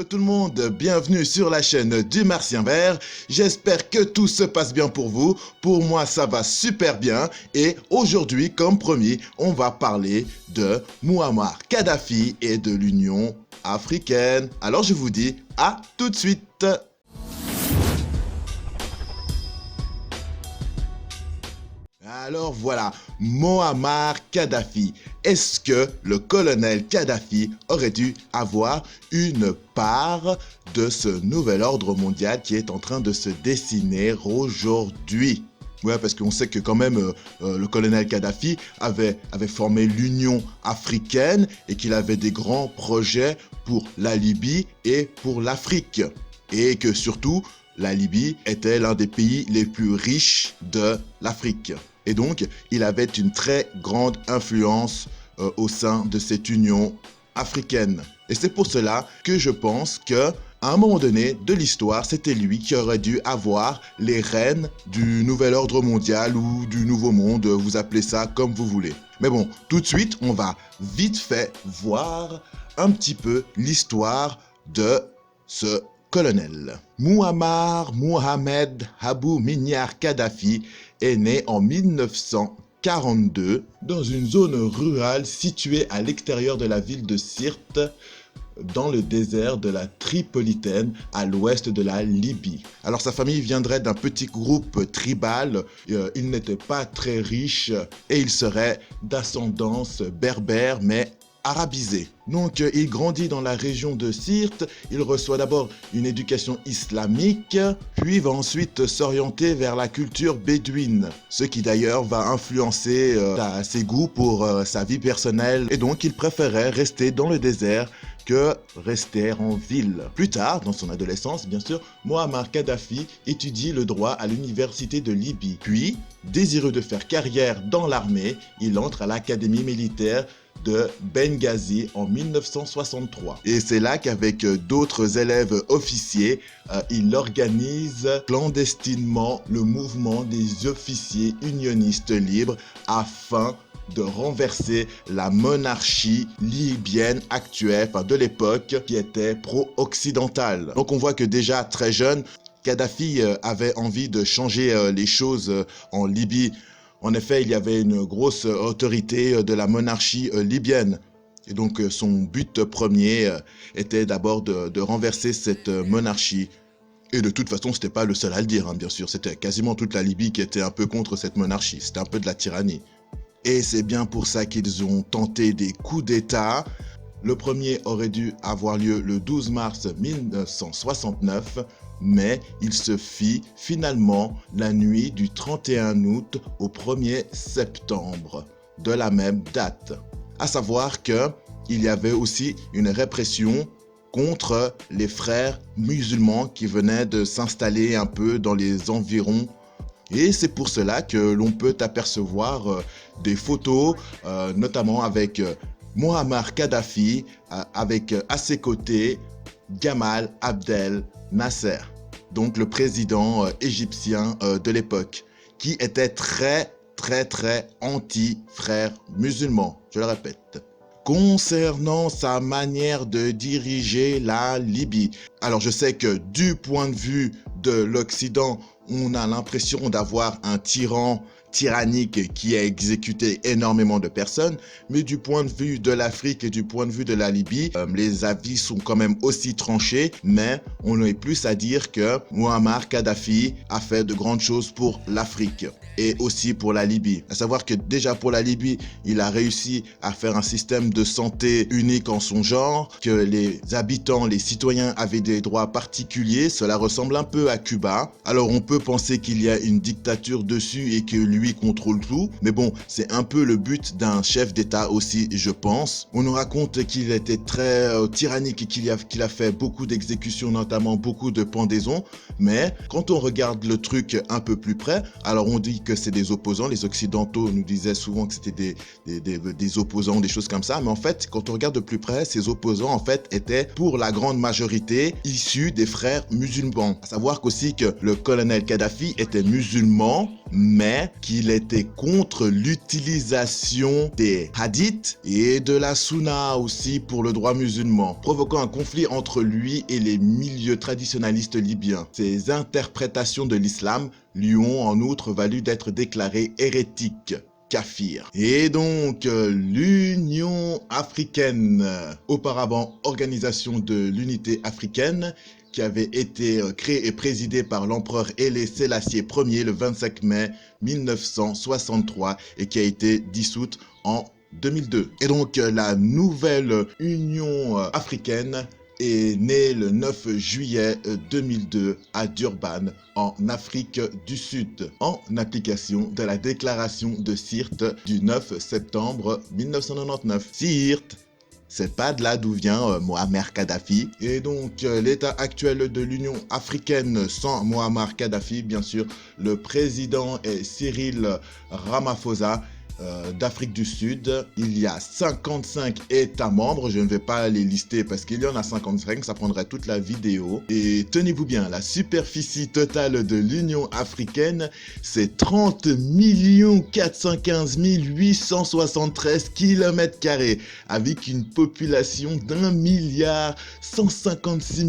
Hello tout le monde, bienvenue sur la chaîne du Martien Vert. J'espère que tout se passe bien pour vous. Pour moi, ça va super bien. Et aujourd'hui, comme promis, on va parler de Mouammar Kadhafi et de l'Union africaine. Alors je vous dis à tout de suite. Alors voilà, Mouammar Kadhafi. Est-ce que le colonel Kadhafi aurait dû avoir une part de ce nouvel ordre mondial qui est en train de se dessiner aujourd'hui? Ouais, parce qu'on sait que quand même le colonel Kadhafi avait formé l'Union africaine et qu'il avait des grands projets pour la Libye et pour l'Afrique. Et que surtout, la Libye était l'un des pays les plus riches de l'Afrique. Et donc, il avait une très grande influence au sein de cette union africaine. Et c'est pour cela que je pense qu'à un moment donné de l'histoire, c'était lui qui aurait dû avoir les rênes du nouvel ordre mondial ou du nouveau monde, vous appelez ça comme vous voulez. Mais bon, tout de suite, on va vite fait voir un petit peu l'histoire de ce colonel. Mouammar Mohamed Abou Miniar Kadhafi est né en 1942 dans une zone rurale située à l'extérieur de la ville de Sirte, dans le désert de la Tripolitaine, à l'ouest de la Libye. Alors sa famille viendrait d'un petit groupe tribal, il n'était pas très riche et il serait d'ascendance berbère mais arabisé. Donc il grandit dans la région de Sirte, il reçoit d'abord une éducation islamique, puis va ensuite s'orienter vers la culture bédouine, ce qui d'ailleurs va influencer ses goûts pour sa vie personnelle, et donc il préférait rester dans le désert que rester en ville. Plus tard, dans son adolescence, bien sûr, Mouammar Kadhafi étudie le droit à l'université de Libye. Puis, désireux de faire carrière dans l'armée, il entre à l'académie militaire de Benghazi en 1963. Et c'est là qu'avec d'autres élèves officiers, il organise clandestinement le mouvement des officiers unionistes libres afin de renverser la monarchie libyenne actuelle, enfin de l'époque, qui était pro-occidentale. Donc on voit que déjà très jeune, Kadhafi avait envie de changer les choses en Libye. En effet, il y avait une grosse autorité de la monarchie libyenne. Et donc son but premier était d'abord de renverser cette monarchie. Et de toute façon, c'était pas le seul à le dire, hein, bien sûr. C'était quasiment toute la Libye qui était un peu contre cette monarchie. C'était un peu de la tyrannie. Et c'est bien pour ça qu'ils ont tenté des coups d'État. Le premier aurait dû avoir lieu le 12 mars 1969, mais il se fit finalement la nuit du 31 août au 1er septembre de la même date. À savoir qu'il y avait aussi une répression contre les frères musulmans qui venaient de s'installer un peu dans les environs. Et c'est pour cela que l'on peut apercevoir des photos, notamment avec Mouammar Kadhafi, avec à ses côtés Gamal Abdel Nasser, donc le président égyptien de l'époque, qui était très anti-frères musulmans, je le répète. Concernant sa manière de diriger la Libye, alors je sais que du point de vue de l'Occident, on a l'impression d'avoir un tyran tyrannique qui a exécuté énormément de personnes, mais du point de vue de l'Afrique et du point de vue de la Libye, les avis sont quand même aussi tranchés, mais on est plus à dire que Mouammar Kadhafi a fait de grandes choses pour l'Afrique et aussi pour la Libye. À savoir que déjà pour la Libye, il a réussi à faire un système de santé unique en son genre, que les habitants, les citoyens avaient des droits particuliers, cela ressemble un peu à Cuba. Alors on peut penser qu'il y a une dictature dessus et que lui contrôle tout, mais bon, c'est un peu le but d'un chef d'État aussi, je pense. On nous raconte qu'il était très tyrannique et qu'il a fait beaucoup d'exécutions, notamment beaucoup de pendaisons, mais quand on regarde le truc un peu plus près, alors on dit que c'est des opposants, les Occidentaux nous disaient souvent que c'était des opposants, des choses comme ça, mais en fait, quand on regarde de plus près, ces opposants, en fait, étaient pour la grande majorité issus des frères musulmans. À savoir qu'aussi que le colonel Kadhafi était musulman, mais qui qu'il était contre l'utilisation des hadiths et de la sunna aussi pour le droit musulman, provoquant un conflit entre lui et les milieux traditionnalistes libyens. Ses interprétations de l'islam lui ont en outre valu d'être déclaré hérétique. Kafir. Et donc, l'Union africaine, auparavant Organisation de l'Unité africaine, qui avait été créée et présidée par l'empereur Haïlé Sélassié Ier le 25 mai 1963 et qui a été dissoute en 2002. Et donc, la nouvelle Union africaine est née le 9 juillet 2002 à Durban, en Afrique du Sud, en application de la déclaration de Sirte du 9 septembre 1999. Sirte, c'est pas de là d'où vient Moammar Kadhafi. Et donc, l'état actuel de l'Union africaine sans Moammar Kadhafi, bien sûr, le président est Cyril Ramaphosa, d'Afrique du Sud. Il y a 55 États membres, je ne vais pas les lister parce qu'il y en a 55, ça prendrait toute la vidéo. Et tenez-vous bien, la superficie totale de l'Union africaine, c'est 30 415 873 km², avec une population d'1 156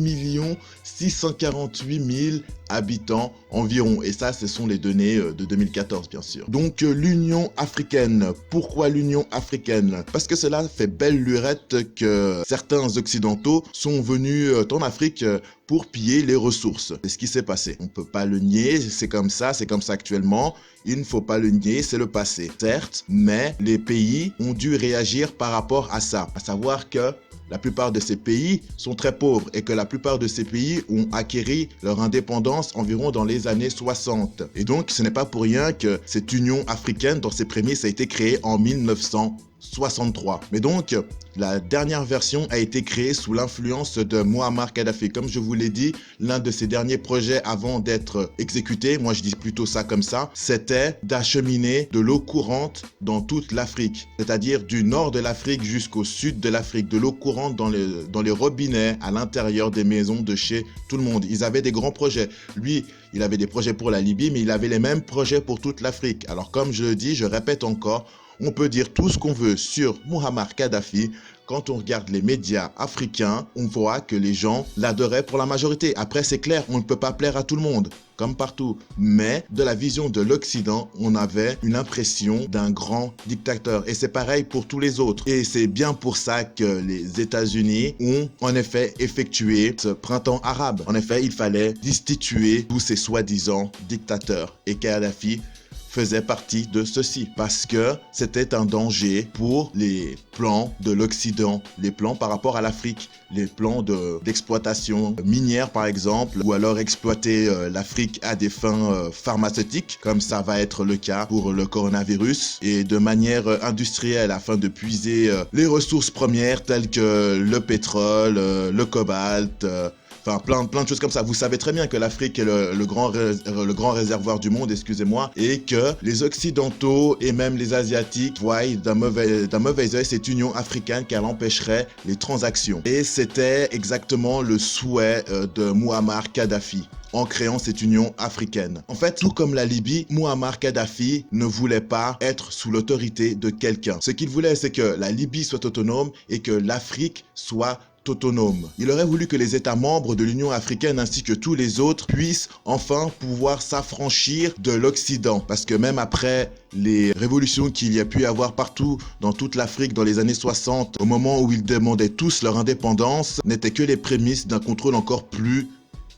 648 000 habitants environ. Et ça, ce sont les données de 2014, bien sûr. Donc, l'Union africaine. Pourquoi l'Union africaine? Parce que cela fait belle lurette que certains occidentaux sont venus en Afrique pour piller les ressources. C'est ce qui s'est passé. On ne peut pas le nier, c'est comme ça actuellement. Il ne faut pas le nier, c'est le passé. Certes, mais les pays ont dû réagir par rapport à ça. À savoir que la plupart de ces pays sont très pauvres et que la plupart de ces pays ont acquéri leur indépendance environ dans les années 60. Et donc, ce n'est pas pour rien que cette Union africaine, dans ses prémices, a été créée en 1963. Mais donc, la dernière version a été créée sous l'influence de Moammar Kadhafi. Comme je vous l'ai dit, l'un de ses derniers projets avant d'être exécuté, moi je dis plutôt ça comme ça, c'était d'acheminer de l'eau courante dans toute l'Afrique. C'est-à-dire du nord de l'Afrique jusqu'au sud de l'Afrique. De l'eau courante dans les robinets, à l'intérieur des maisons de chez tout le monde. Ils avaient des grands projets. Lui, il avait des projets pour la Libye, mais il avait les mêmes projets pour toute l'Afrique. Alors comme je le dis, je répète encore, on peut dire tout ce qu'on veut sur Moammar Kadhafi. Quand on regarde les médias africains, on voit que les gens l'adoraient pour la majorité. Après, c'est clair, on ne peut pas plaire à tout le monde, comme partout. Mais de la vision de l'Occident, on avait une impression d'un grand dictateur. Et c'est pareil pour tous les autres. Et c'est bien pour ça que les États-Unis ont en effet effectué ce printemps arabe. En effet, il fallait destituer tous ces soi-disant dictateurs. Et Kadhafi faisait partie de ceci parce que c'était un danger pour les plans de l'Occident, les plans par rapport à l'Afrique, les plans d'exploitation minière par exemple, ou alors exploiter l'Afrique à des fins pharmaceutiques, comme ça va être le cas pour le coronavirus, et de manière industrielle afin de puiser les ressources premières telles que le pétrole, le cobalt, enfin, plein de choses comme ça. Vous savez très bien que l'Afrique est le grand réservoir du monde, excusez-moi, et que les Occidentaux et même les Asiatiques voient d'un mauvais œil cette Union africaine car elle empêcherait les transactions. Et c'était exactement le souhait de Moammar Kadhafi en créant cette Union africaine. En fait, tout comme la Libye, Moammar Kadhafi ne voulait pas être sous l'autorité de quelqu'un. Ce qu'il voulait, c'est que la Libye soit autonome et que l'Afrique soit autonome. Il aurait voulu que les États membres de l'Union africaine ainsi que tous les autres puissent enfin pouvoir s'affranchir de l'Occident. Parce que même après les révolutions qu'il y a pu y avoir partout dans toute l'Afrique dans les années 60, au moment où ils demandaient tous leur indépendance, n'étaient que les prémices d'un contrôle encore plus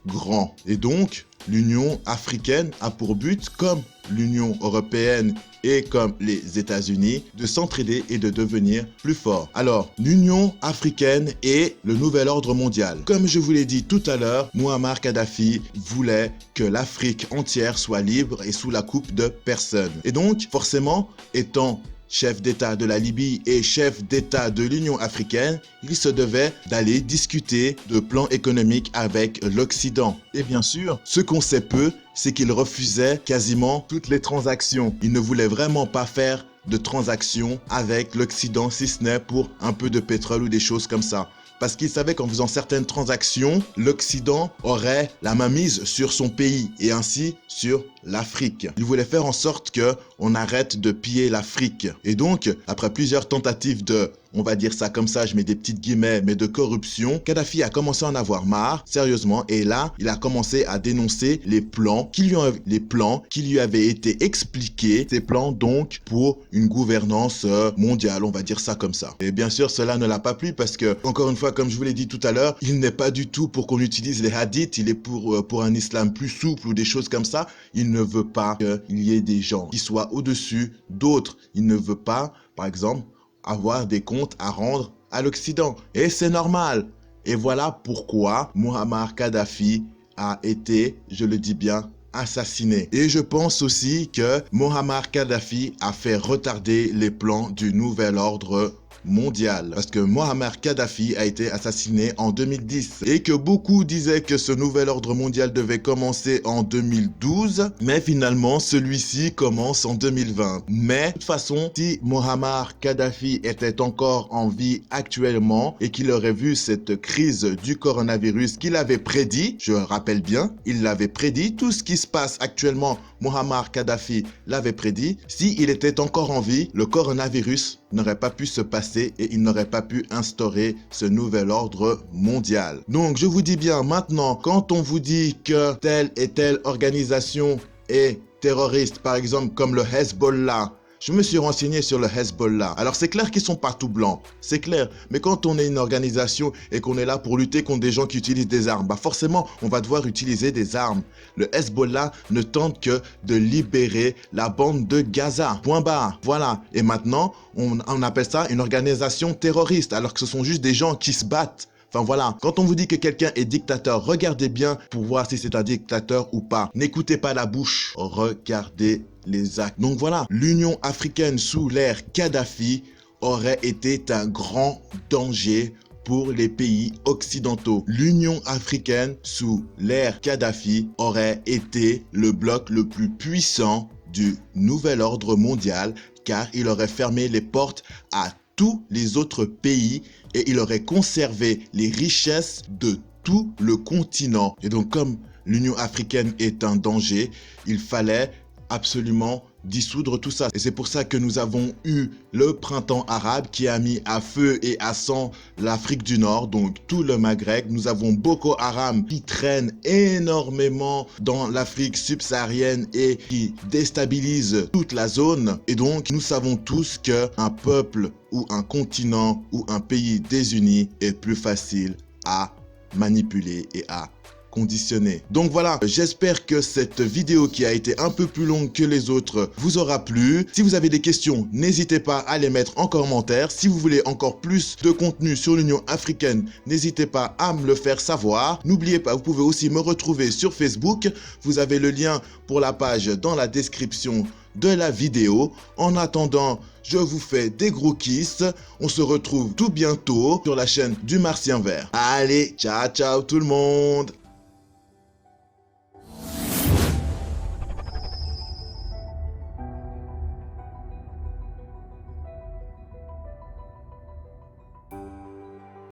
grand. Et donc, l'Union africaine a pour but, comme l'Union européenne et comme les États-Unis, de s'entraider et de devenir plus forts. Alors, l'Union africaine est le nouvel ordre mondial. Comme je vous l'ai dit tout à l'heure, Moammar Kadhafi voulait que l'Afrique entière soit libre et sous la coupe de personne. Et donc, forcément, étant chef d'État de la Libye et chef d'État de l'Union africaine, il se devait d'aller discuter de plans économiques avec l'Occident. Et bien sûr, ce qu'on sait peu, c'est qu'il refusait quasiment toutes les transactions. Il ne voulait vraiment pas faire de transactions avec l'Occident, si ce n'est pour un peu de pétrole ou des choses comme ça. parce qu'il savait qu'en faisant certaines transactions, l'Occident aurait la mainmise sur son pays et ainsi sur l'Afrique. Il voulait faire en sorte que on arrête de piller l'Afrique. Et donc, après plusieurs tentatives de, on va dire ça comme ça, je mets des petites guillemets, mais de corruption, Kadhafi a commencé à en avoir marre, sérieusement, et là, il a commencé à dénoncer les plans qui lui avaient été expliqués, ces plans donc pour une gouvernance mondiale, on va dire ça comme ça. Et bien sûr, cela ne l'a pas plu parce que, encore une fois, comme je vous l'ai dit tout à l'heure, il n'est pas du tout pour qu'on utilise les hadiths, il est pour un islam plus souple ou des choses comme ça. Il ne veut pas qu'il y ait des gens qui soient au-dessus d'autres. Il ne veut pas, par exemple, avoir des comptes à rendre à l'Occident. Et c'est normal. Et voilà pourquoi Muammar Kadhafi a été, je le dis bien, assassiné. Et je pense aussi que Muammar Kadhafi a fait retarder les plans du nouvel ordre mondial. Parce que Muammar Kadhafi a été assassiné en 2010 et que beaucoup disaient que ce nouvel ordre mondial devait commencer en 2012, mais finalement celui-ci commence en 2020. Mais de toute façon, si Muammar Kadhafi était encore en vie actuellement et qu'il aurait vu cette crise du coronavirus qu'il avait prédit, je rappelle bien, il l'avait prédit, tout ce qui se passe actuellement, Muammar Kadhafi l'avait prédit, s'il était encore en vie, le coronavirus n'aurait pas pu se passer et il n'aurait pas pu instaurer ce nouvel ordre mondial. Donc je vous dis bien maintenant, quand on vous dit que telle et telle organisation est terroriste, par exemple comme le Hezbollah, je me suis renseigné sur le Hezbollah. Alors c'est clair qu'ils sont pas tout blancs, c'est clair. Mais quand on est une organisation et qu'on est là pour lutter contre des gens qui utilisent des armes, bah forcément on va devoir utiliser des armes. Le Hezbollah ne tente que de libérer la bande de Gaza. Point barre. Voilà. Et maintenant, on appelle ça une organisation terroriste, alors que ce sont juste des gens qui se battent. Enfin voilà, quand on vous dit que quelqu'un est dictateur, regardez bien pour voir si c'est un dictateur ou pas. N'écoutez pas la bouche, regardez les actes. Donc voilà, l'Union africaine sous l'ère Kadhafi aurait été un grand danger pour les pays occidentaux. L'Union africaine sous l'ère Kadhafi aurait été le bloc le plus puissant du nouvel ordre mondial car il aurait fermé les portes à tous les autres pays et il aurait conservé les richesses de tout le continent. Et donc comme l'Union africaine est un danger, il fallait absolument dissoudre tout ça. Et c'est pour ça que nous avons eu le printemps arabe qui a mis à feu et à sang l'Afrique du Nord, donc tout le Maghreb. Nous avons Boko Haram qui traîne énormément dans l'Afrique subsaharienne et qui déstabilise toute la zone. Et donc nous savons tous qu'un peuple ou un continent ou un pays désuni est plus facile à manipuler et à conditionné. Donc voilà, j'espère que cette vidéo qui a été un peu plus longue que les autres vous aura plu. Si vous avez des questions, n'hésitez pas à les mettre en commentaire. Si vous voulez encore plus de contenu sur l'Union africaine, n'hésitez pas à me le faire savoir. N'oubliez pas, vous pouvez aussi me retrouver sur Facebook. Vous avez le lien pour la page dans la description de la vidéo. En attendant, je vous fais des gros kisses. On se retrouve tout bientôt sur la chaîne du Martien Vert. Allez, ciao ciao tout le monde!